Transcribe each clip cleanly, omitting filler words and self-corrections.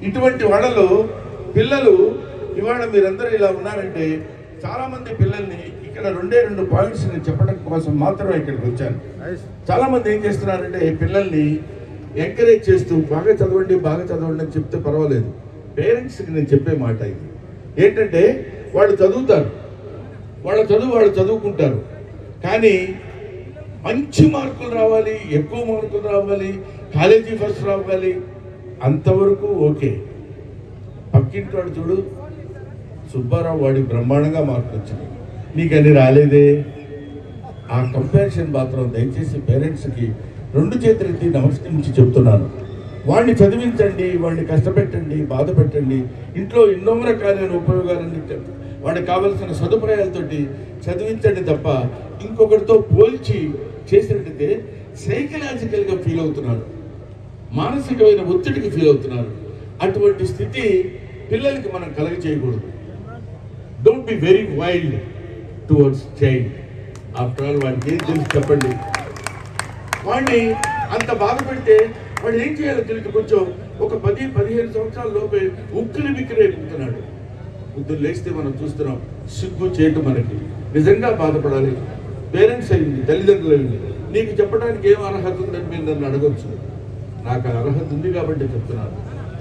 ఇటువంటి వాళ్ళలో పిల్లలు ఇవాళ మీరందరూ ఇలా ఉన్నారంటే చాలామంది పిల్లల్ని ఇక్కడ రెండు పాయింట్స్ నేను చెప్పడం కోసం మాత్రమే ఇక్కడికి వచ్చాను. చాలామంది ఏం చేస్తున్నారంటే పిల్లల్ని ఎంకరేజ్ చేస్తూ బాగా చదవండి అని చెప్తే పర్వాలేదు. పేరెంట్స్కి నేను చెప్పే మాట ఇది ఏంటంటే వాళ్ళు చదువుతారు, వాళ్ళ చదువు వాళ్ళు చదువుకుంటారు, కానీ మంచి మార్కులు రావాలి, ఎక్కువ మార్కులు రావాలి, కాలేజీ ఫస్ట్ రావాలి, అంతవరకు ఓకే. పక్కింటి వాడు చూడు సుబ్బారావు, వాడి బ్రహ్మాండంగా మార్కులు వచ్చినాయి, నీకు అన్ని రాలేదే. ఆ కంపారిజన్ మాత్రం దయచేసి పేరెంట్స్కి 2 చేతులెత్తి నమస్కరించి చెప్తున్నాను. వాడిని చదివించండి, వాడిని కష్టపెట్టండి, బాధ పెట్టండి, ఇంట్లో ఎన్నో రకాలైన ఉపయోగాలన్నీ వాడికి కావలసిన సదుపాయాలతోటి చదివించండి తప్ప ఇంకొకరితో పోల్చి చేసినట్టయితే సైకలాజికల్గా ఫీల్ అవుతున్నారు, మానసికమైన ఒత్తిడికి ఫీల్ అవుతున్నారు. అటువంటి స్థితి పిల్లలకి మనం కలగ చేయకూడదు. Don't be very wild towards child. After all వాడికి ఏం తెలుసు చెప్పండి. వాడిని అంత బాధ పెడితే వాడు ఏం చేయాలో తెలియదు. కొంచెం ఒక 10-15 సంవత్సరాల లోపే ఉక్కిరి బిక్కిరి అయిపోతున్నాడు. పొద్దున్న లేస్తే మనం చూస్తున్నాం, సిగ్గు చేయటం మనకి నిజంగా బాధపడాలి. పేరెంట్స్ అయింది, తల్లిదండ్రులు అయింది, నీకు చెప్పడానికి ఏం అర్హత ఉందని మీరు నన్ను అడగొచ్చు. నాకు అర్హత ఉంది కాబట్టి చెప్తున్నాను.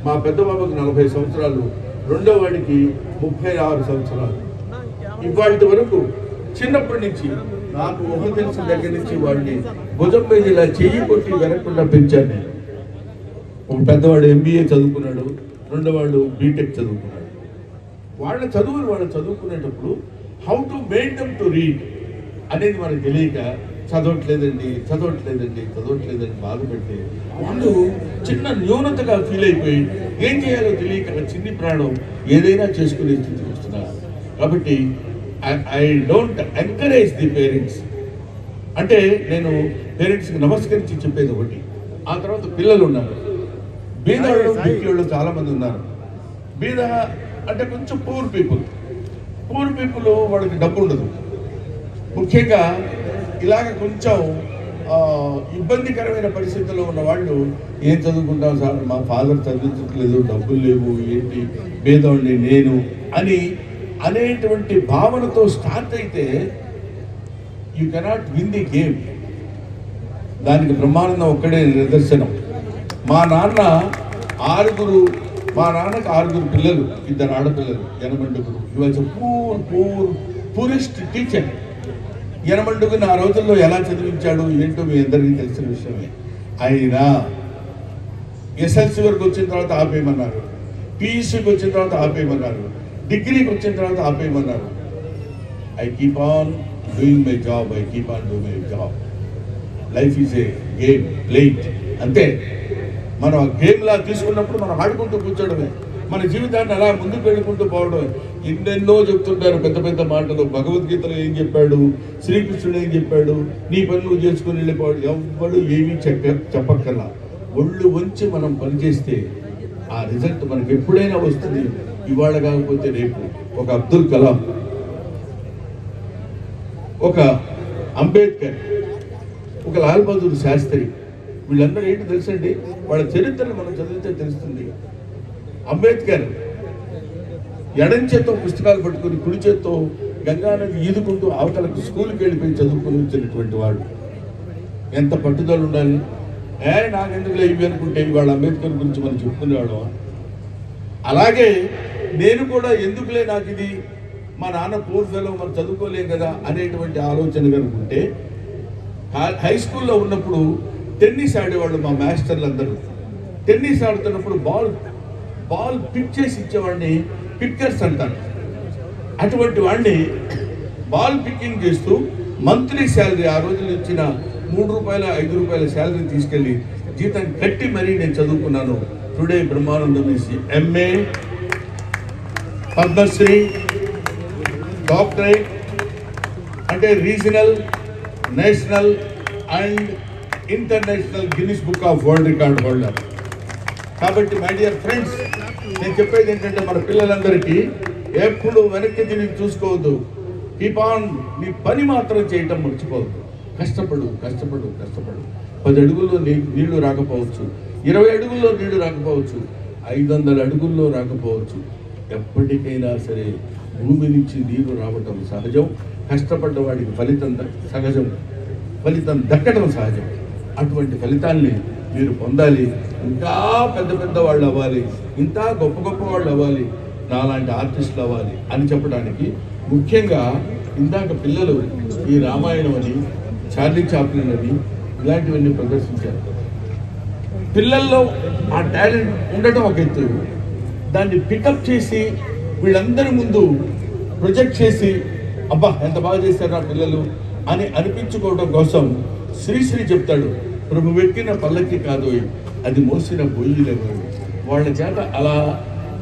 మా పెద్ద బాబుకి 40 సంవత్సరాలు, రెండో వాడికి 36 సంవత్సరాలు. ఇవాటి వరకు చిన్నప్పటి నుంచి నాకు ఊహ తెలిసిన దగ్గర నుంచి వాడిని భుజం మీద ఇలా చెయ్యి కొట్టి వెనకుండా పెంచాను నేను. ఒక పెద్దవాడు MBA చదువుకున్నాడు, రెండోవాడు బీటెక్ చదువుకున్నాడు. వాళ్ళ చదువులు వాళ్ళు చదువుకునేటప్పుడు how to make them to read అనేది మనకు తెలియక చదవట్లేదండి బాధపెడితే వాళ్ళు చిన్న న్యూనతగా ఫీల్ అయిపోయి ఏం చేయాలో తెలియక చిన్ని ప్రాణం ఏదైనా చేసుకునే స్థితికి వస్తున్నారు. కాబట్టి I don't encourage the parents. అంటే నేను పేరెంట్స్కి నమస్కరించి చెప్పేది ఒకటి. ఆ తర్వాత పిల్లలు ఉన్నారు, బీదవాళ్ళు బిక్కిళ్ళు చాలామంది ఉన్నారు. బీద అంటే కొంచెం పూర్ పీపుల్ వాళ్ళకి డబ్బు ఉండదు. ముఖ్యంగా ఇలాగ కొంచెం ఇబ్బందికరమైన పరిస్థితుల్లో ఉన్న వాళ్ళు ఏం చదువుకుంటాం సార్, మా ఫాదర్ చదివించట్లేదు, డబ్బులు లేవు, ఏంటి బీదవాడిని నేను అనేటువంటి భావనతో స్టార్ట్ అయితే you cannot win the game. దానికి బ్రహ్మానందం ఒక్కడే నిదర్శనం. మా నాన్నకి 6 పిల్లలు, 2 ఆడపిల్లలు. యనమండుగురు ఇవాళ పూరెస్ట్ టీచర్. యనమండుగుని ఆ రోజుల్లో ఎలా చదివించాడు ఏంటో మీ అందరికీ తెలిసిన విషయమే. అయినా SLC వరకు వచ్చిన తర్వాత ఆపేయమన్నారు, PUCకి వచ్చిన తర్వాత ఆపేయమన్నారు, డిగ్రీకి వచ్చిన తర్వాత ఆపేయమన్నారు. I keep on doing my job. Life is a game plate, అంతే. మనం ఆ గేమ్లా తీసుకున్నప్పుడు మనం ఆడుకుంటూ కూర్చోవడమే, మన జీవితాన్ని అలా ముందుకు వెళ్ళుకుంటూ పోవడమే. ఎన్నెన్నో చెప్తుంటారు పెద్ద మాటలు. భగవద్గీతలో ఏం చెప్పాడు, శ్రీకృష్ణుడు ఏం చెప్పాడు, నీ పని నువ్వు చేసుకుని వెళ్ళిపోవడం. ఎవ్వడు ఏమీ చెప్పక్కర్లా. ఒళ్ళు వంచి మనం పనిచేస్తే ఆ రిజల్ట్ మనకి ఎప్పుడైనా వస్తుంది. ఇవాళ కాకపోతే రేపు. ఒక అబ్దుల్ కలాం, ఒక అంబేద్కర్, ఒక లాల్ బహదూర్ శాస్త్రి, వీళ్ళందరూ ఏంటి తెలుసండి, వాళ్ళ చరిత్రను మనం చదివితే తెలుస్తుంది. అంబేద్కర్ ఎడం చేత్తో పుస్తకాలు పట్టుకుని కుడి చేత్తో గంగానది ఈదుకుంటూ అవతలకు స్కూల్కి వెళ్ళిపోయి చదువుకుని వచ్చినటువంటి వాడు. ఎంత పట్టుదల ఉండాలి. నాకెందుకులే ఇవి అనుకుంటే వాళ్ళ అంబేద్కర్ గురించి మనం చెప్పుకునేవాడు. అలాగే నేను కూడా ఎందుకులే నాకు ఇది, మా నాన్న పూర్ ఫెలో మనం చదువుకోలేం కదా అనేటువంటి ఆలోచన కనుకుంటే, హై స్కూల్లో ఉన్నప్పుడు టెన్నిస్ ఆడేవాళ్ళు మా మాస్టర్లు అందరూ. టెన్నిస్ ఆడుతున్నప్పుడు బాల్ పిక్ చేసి ఇచ్చేవాడిని పిక్కర్స్ అంటారు. అటువంటి వాడిని బాల్ పిక్కింగ్ చేస్తూ మంత్లీ శాలరీ, ఆ రోజులు ఇచ్చిన 3 రూపాయల 5 రూపాయల శాలరీ తీసుకెళ్ళి జీతం కట్టి మరీ నేను చదువుకున్నాను. టుడే బ్రహ్మానందం వేసి MA, పద్మశ్రీ, డాక్టరేట్, అంటే regional, national and international Guinness book of world record holder. కాబట్టి మై డియర్ ఫ్రెండ్స్, నేను చెప్పేది ఏంటంటే మన పిల్లలందరికీ ఎప్పుడు వెనక్కి తిరిగి చూసుకోవద్దు. కీప్ ఆన్, నీ పని మాత్రం చేయటం మర్చిపోవద్దు. కష్టపడు. 10 అడుగుల్లో నీళ్లు రాకపోవచ్చు, 20 అడుగుల్లో నీళ్లు రాకపోవచ్చు, 500 అడుగుల్లో రాకపోవచ్చు, ఎప్పటికైనా సరే భూమి నుంచి నీరు రావటం సహజం. కష్టపడ్డ వాడికి సహజం, ఫలితం దక్కడం సహజం. అటువంటి ఫలితాన్ని మీరు పొందాలి. ఇంకా పెద్ద పెద్ద వాళ్ళు అవ్వాలి, ఇంకా గొప్ప గొప్ప వాళ్ళు అవ్వాలి, నాలాంటి ఆర్టిస్టులు అవ్వాలి అని చెప్పడానికి ముఖ్యంగా ఇందాక పిల్లలు ఈ రామాయణం అని, చార్లీ చాప్లిన్ అని ఇలాంటివన్నీ ప్రదర్శించారు. పిల్లల్లో ఆ టాలెంట్ ఉండటం ఒక ఎత్తు, దాన్ని పికప్ చేసి వీళ్ళందరి ముందు ప్రొజెక్ట్ చేసి అబ్బా ఎంత బాగా చేశారు ఆ పిల్లలు అని అనిపించుకోవడం కోసం శ్రీశ్రీ చెప్తాడు, ప్రభు వెక్కిన పల్లకి కాదు అది మోసిన బొయ్యిలెవరు. వాళ్ళ చేత అలా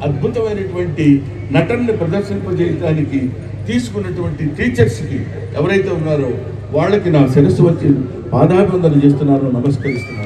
అద్భుతమైనటువంటి నటనని ప్రదర్శింపజేయడానికి తీసుకున్నటువంటి టీచర్స్కి ఎవరైతే ఉన్నారో వాళ్ళకి నా శిరస్సు వచ్చి పాదాభివందన చేస్తున్నారో, నమస్కరిస్తున్నాను.